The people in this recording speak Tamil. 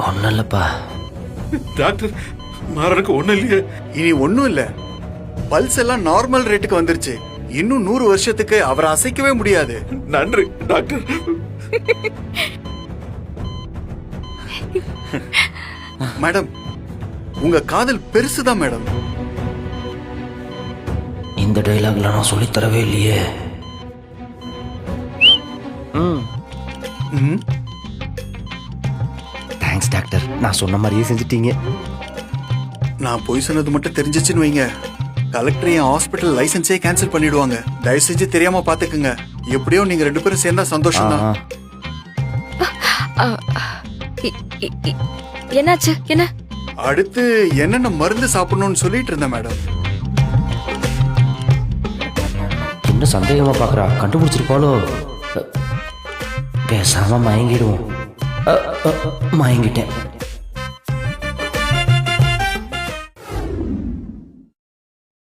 ஒன்னும் இல்லப்பா டாக்டர், மாறனுக்கு ஒண்ணும் இல்லையே. இனி ஒண்ணும் இல்ல. பல்ஸ் எல்லாம் நார்மல் ரேட்டுக்கு வந்துருச்சு. இன்னும் 100 வருஷத்துக்கு அவரை அசைக்கவே முடியாது. நன்றி டாக்டர். மேடம், உங்க காதல் பெருசுதான் மேடம். இந்த டைலாக்ல நான் சொல்லித் தரவே இல்லையே. தேங்க்ஸ் டாக்டர், நான் சொன்ன மாதிரியே செஞ்சிட்டீங்க. நான் போய் சொன்னது மட்டும் தெரிஞ்சிச்சுன்னு வைங்க, கலெக்டர் என் ஹாஸ்பிட்டல் லைசன்ஸே கேன்சல் பண்ணிடுவாங்க. தயவு செஞ்சு தெரியாம பாத்துக்குங்க. எப்படியோ நீங்க 2 பேரும் சேர்ந்தா சந்தோஷம் தான். என்னாச்சு? என்ன அடுத்து என்னென்ன மருந்து சாப்பிடணும்னு சொல்லிட்டு இருந்தேன் மேடம். என்ன சந்தேகமா பாக்குறா? கண்டுபிடிச்சிருப்பாளோ? பேசாம மயங்கிடுவோம். மயங்கிட்டேன்.